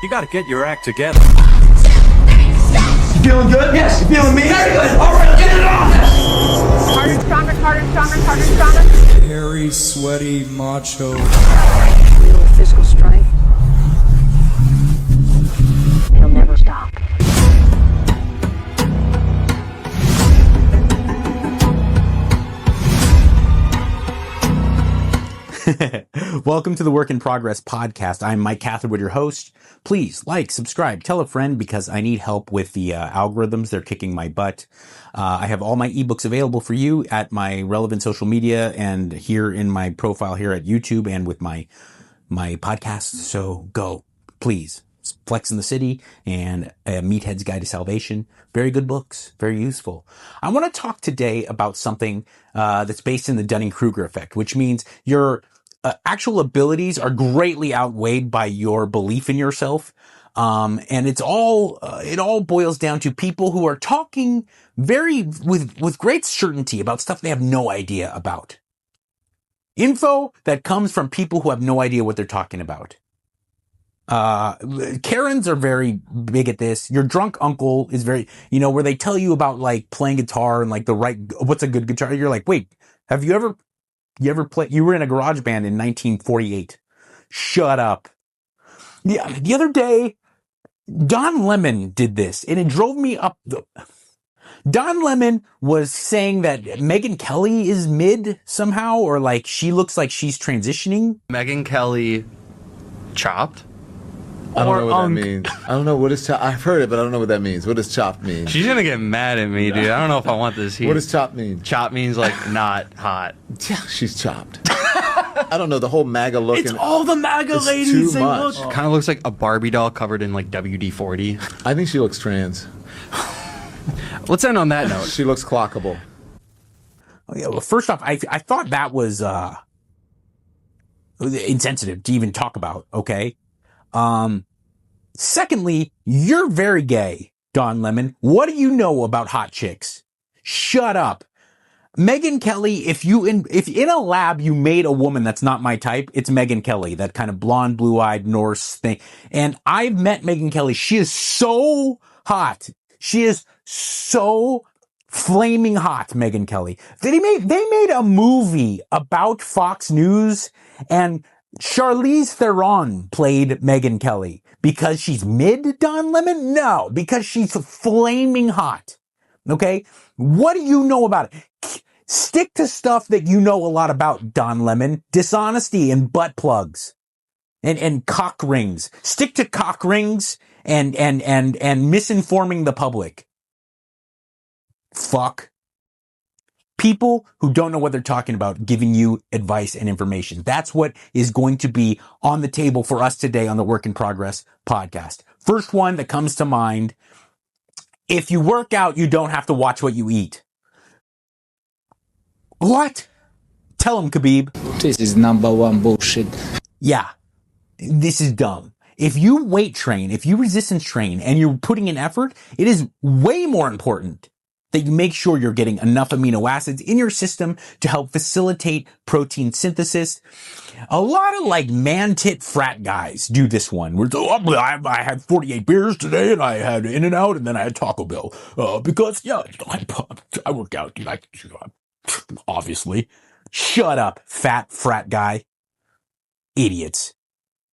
You gotta get your act together. You feeling good? Yes. You feeling me? Very good. All right, get it off. Harder, stronger, harder, stronger, harder, stronger. Hairy, sweaty, macho. Real physical strength. It'll never stop. Welcome to the Work in Progress podcast. I'm Mike Catherwood, your host. Please like, subscribe, tell a friend because I need help with the algorithms. They're kicking my butt. I have all my ebooks available for you at my relevant social media and here in my profile here at YouTube and with my podcast. So go, please. Flex in the City and Meathead's Guide to Salvation. Very good books. Very useful. I want to talk today about something that's based in the Dunning-Kruger effect, which means your actual abilities are greatly outweighed by your belief in yourself. And it all boils down to people who are talking with great certainty about stuff they have no idea about. Info that comes from people who have no idea what they're talking about. Karens are very big at this. Your drunk uncle is very, where they tell you about like playing guitar and like what's a good guitar. You're like, wait, have you ever played, you were in a garage band in 1948. Shut up. Yeah. The other day, Don Lemon did this and it drove me up. Don Lemon was saying that Megyn Kelly is mid somehow, or like she looks like she's transitioning. Megyn Kelly chopped? I don't know what that means. I don't know what is chopped. I've heard it, but I don't know what that means. What does chopped mean? She's gonna get mad at me, dude. I don't know if I want this heat. What does chopped mean? Chop means like not hot. Yeah, she's chopped. I don't know, the whole MAGA look. It's all the MAGA ladies. Too much. Kind of looks like a Barbie doll covered in like WD-40. I think she looks trans. Let's end on that note. She looks clockable. Oh, yeah, well, first off, I thought that was insensitive to even talk about. Okay. Secondly, you're very gay, Don Lemon. What do you know about hot chicks? Shut up. Megyn Kelly, if in a lab you made a woman that's not my type, it's Megyn Kelly, that kind of blonde, blue-eyed Norse thing. And I've met Megyn Kelly. She is so hot. She is so flaming hot, Megyn Kelly. They made a movie about Fox News and Charlize Theron played Megyn Kelly because she's mid, Don Lemon? No, because she's flaming hot. Okay? What do you know about it? Stick to stuff that you know a lot about, Don Lemon. Dishonesty and butt plugs. And cock rings. Stick to cock rings and misinforming the public. Fuck. People who don't know what they're talking about giving you advice and information. That's what is going to be on the table for us today on the Work in Progress podcast. First one that comes to mind. If you work out, you don't have to watch what you eat. What? Tell him, Khabib. This is number one bullshit. Yeah, this is dumb. If you weight train, if you resistance train, and you're putting in effort, it is way more important that you make sure you're getting enough amino acids in your system to help facilitate protein synthesis. A lot of like man-tit frat guys do this one. Where I had 48 beers today and I had In-N-Out and then I had Taco Bell. Because, I work out. Obviously. Shut up, fat frat guy. Idiots.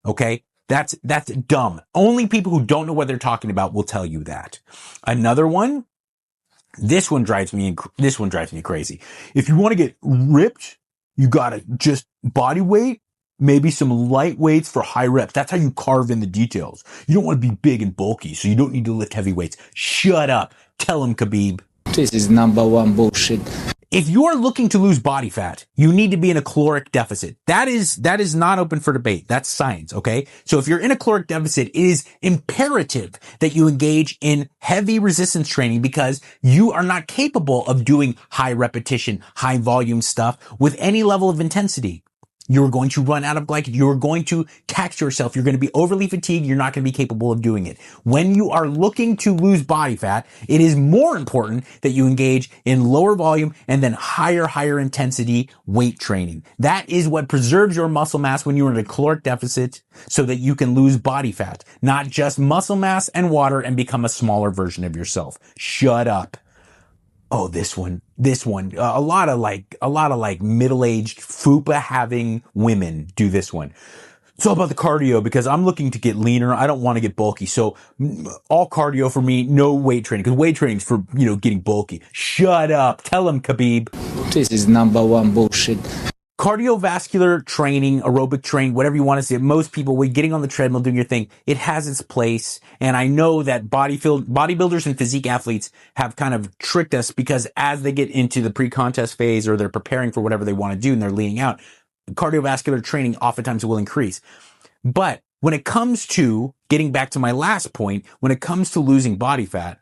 Okay? That's dumb. Only people who don't know what they're talking about will tell you that. Another one. This one drives me crazy. If you want to get ripped, you gotta just body weight, maybe some light weights for high reps. That's how you carve in the details. You don't want to be big and bulky, so you don't need to lift heavy weights. Shut up. Tell him, Khabib. This is number one bullshit. If you are looking to lose body fat, you need to be in a caloric deficit. That is not open for debate. That's science, okay? So if you're in a caloric deficit, it is imperative that you engage in heavy resistance training because you are not capable of doing high repetition, high volume stuff with any level of intensity. You're going to run out of glycogen. You're going to tax yourself. You're going to be overly fatigued. You're not going to be capable of doing it. When you are looking to lose body fat, it is more important that you engage in lower volume and then higher intensity weight training. That is what preserves your muscle mass when you're in a caloric deficit so that you can lose body fat, not just muscle mass and water and become a smaller version of yourself. Shut up. Oh, this one, a lot of middle-aged FUPA having women do this one. It's all about the cardio because I'm looking to get leaner. I don't want to get bulky. So all cardio for me, no weight training because weight training's for, getting bulky. Shut up. Tell him, Khabib. This is number one bullshit. Cardiovascular training, aerobic training, whatever you want to say, most people, when getting on the treadmill, doing your thing, it has its place. And I know that bodybuilders and physique athletes have kind of tricked us because as they get into the pre-contest phase or they're preparing for whatever they want to do and they're leaning out, cardiovascular training oftentimes will increase. But when it comes to getting back to my last point, when it comes to losing body fat,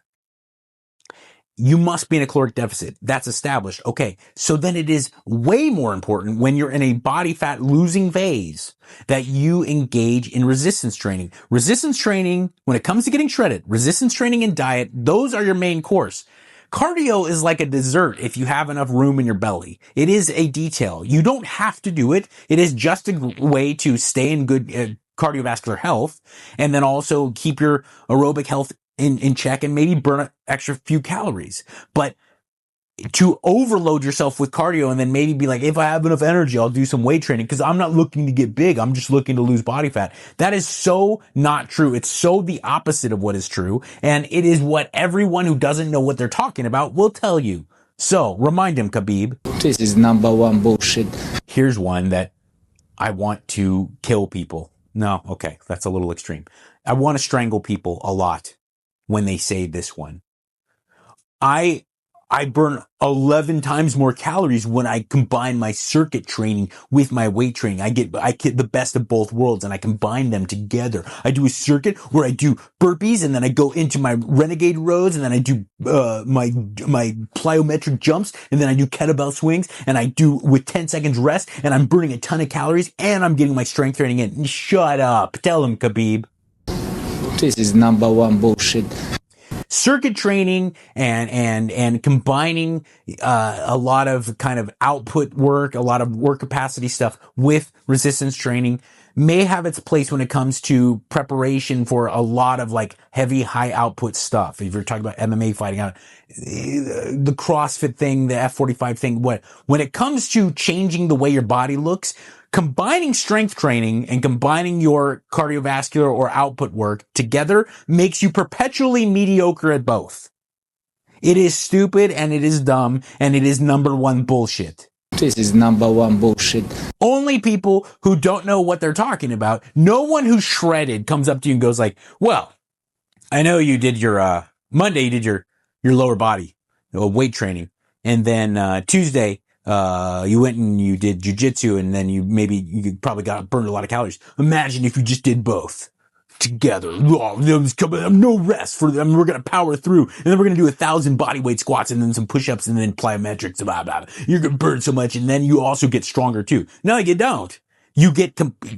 you must be in a caloric deficit. That's established. Okay. So then it is way more important when you're in a body fat losing phase that you engage in resistance training. Resistance training, when it comes to getting shredded, resistance training and diet, those are your main course. Cardio is like a dessert if you have enough room in your belly. It is a detail. You don't have to do it. It is just a way to stay in good cardiovascular health and then also keep your aerobic health in check and maybe burn an extra few calories. But to overload yourself with cardio and then maybe be like, if I have enough energy, I'll do some weight training because I'm not looking to get big. I'm just looking to lose body fat. That is so not true. It's so the opposite of what is true. And it is what everyone who doesn't know what they're talking about will tell you. So remind him, Khabib. This is number one bullshit. Here's one that I want to kill people. No, okay, that's a little extreme. I want to strangle people a lot when they say this one. I burn 11 times more calories when I combine my circuit training with my weight training. I get the best of both worlds and I combine them together. I do a circuit where I do burpees and then I go into my renegade rows and then I do, my plyometric jumps and then I do kettlebell swings and I do with 10 seconds rest and I'm burning a ton of calories and I'm getting my strength training in. Shut up. Tell him, Khabib. This is number one bullshit. Circuit training and combining a lot of kind of output work, a lot of work capacity stuff with resistance training may have its place when it comes to preparation for a lot of like heavy, high output stuff. If you're talking about MMA fighting out, the CrossFit thing, the F45 thing, when it comes to changing the way your body looks, combining strength training and combining your cardiovascular or output work together makes you perpetually mediocre at both. It is stupid and it is dumb and it is number one bullshit. This is number one bullshit. Only people who don't know what they're talking about. No one who's shredded comes up to you and goes like, well, I know you did your, Monday you did your lower body weight training. And then, Tuesday, you went and you did jujitsu and then you probably burned a lot of calories. Imagine if you just did both together. Oh, no rest for them. We're going to power through and then we're going to do 1,000 body weight squats and then some push-ups and then plyometrics, blah, blah, blah. You're going to burn so much and then you also get stronger too. No, you don't. You get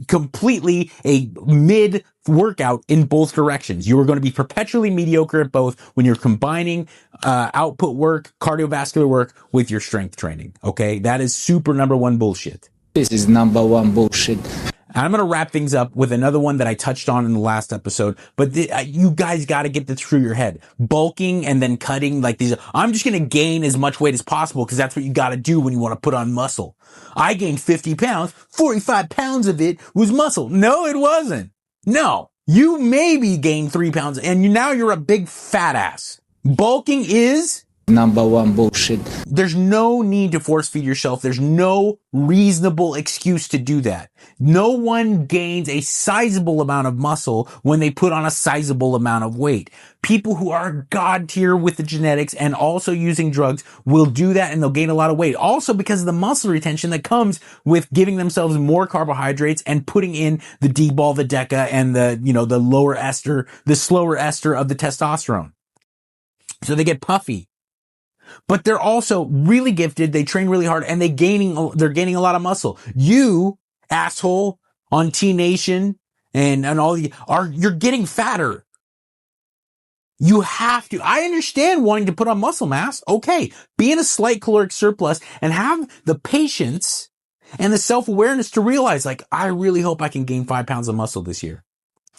completely a mid workout in both directions. You are going to be perpetually mediocre at both when you're combining output work, cardiovascular work with your strength training. Okay, that is super number one bullshit. This is number one bullshit. I'm going to wrap things up with another one that I touched on in the last episode, but you guys got to get this through your head. Bulking and then cutting like these. I'm just going to gain as much weight as possible because that's what you got to do when you want to put on muscle. I gained 50 pounds. 45 pounds of it was muscle. No, it wasn't. No, you maybe gained 3 pounds and now you're a big fat ass. Bulking is number one bullshit. There's no need to force feed yourself. There's no reasonable excuse to do that. No one gains a sizable amount of muscle when they put on a sizable amount of weight. People who are god tier with the genetics and also using drugs will do that and they'll gain a lot of weight. Also because of the muscle retention that comes with giving themselves more carbohydrates and putting in the D-ball, the DECA, and the lower ester, the slower ester of the testosterone. So they get puffy. But they're also really gifted. They train really hard and they're gaining a lot of muscle. You asshole, on T Nation and all you're getting fatter. You have to. I understand wanting to put on muscle mass. Okay. Be in a slight caloric surplus and have the patience and the self-awareness to realize, like, I really hope I can gain 5 pounds of muscle this year.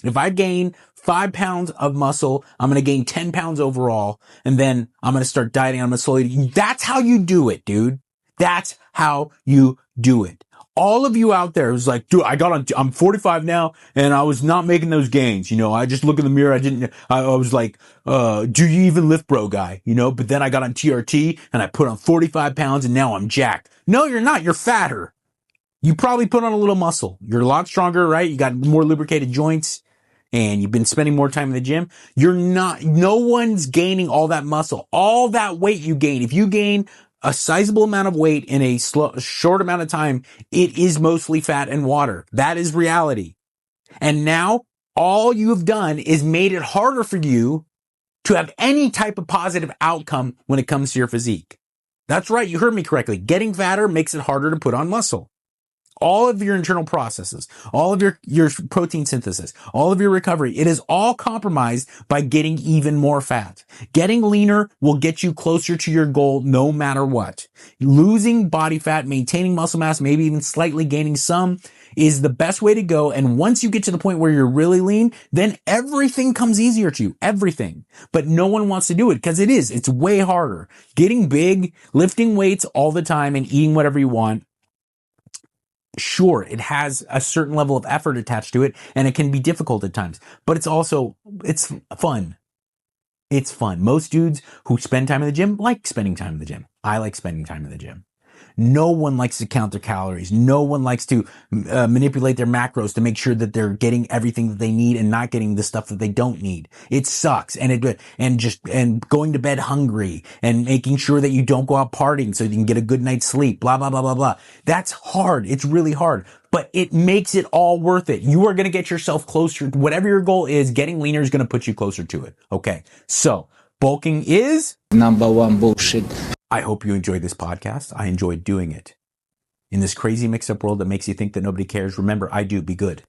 If I gain 5 pounds of muscle, I'm going to gain 10 pounds overall. And then I'm going to start dieting. I'm going to slowly. That's how you do it, dude. That's how you do it. All of you out there who's like, dude, I'm 45 now and I was not making those gains. You know, I just look in the mirror. I was like, do you even lift, bro guy? You know, but then I got on TRT and I put on 45 pounds and now I'm jacked. No, you're not. You're fatter. You probably put on a little muscle. You're a lot stronger, right? You got more lubricated joints and you've been spending more time in the gym. No one's gaining all that muscle, all that weight you gain. If you gain a sizable amount of weight in a short amount of time, it is mostly fat and water. That is reality. And now all you have done is made it harder for you to have any type of positive outcome when it comes to your physique. That's right. You heard me correctly. Getting fatter makes it harder to put on muscle. All of your internal processes, all of your protein synthesis, all of your recovery, it is all compromised by getting even more fat. Getting leaner will get you closer to your goal no matter what. Losing body fat, maintaining muscle mass, maybe even slightly gaining some is the best way to go. And once you get to the point where you're really lean, then everything comes easier to you. Everything. But no one wants to do it because it's way harder. Getting big, lifting weights all the time and eating whatever you want. Sure, it has a certain level of effort attached to it and it can be difficult at times, but it's fun. It's fun. Most dudes who spend time in the gym like spending time in the gym. I like spending time in the gym. No one likes to count their calories. No one likes to manipulate their macros to make sure that they're getting everything that they need and not getting the stuff that they don't need. It sucks. And going to bed hungry and making sure that you don't go out partying so you can get a good night's sleep, blah, blah, blah, blah, blah. That's hard. It's really hard, but it makes it all worth it. You are going to get yourself closer. Whatever your goal is, getting leaner is going to put you closer to it. Okay. So bulking is Number one bullshit. I hope you enjoyed this podcast. I enjoyed doing it. In this crazy mixed up world that makes you think that nobody cares, remember, I do. Be good.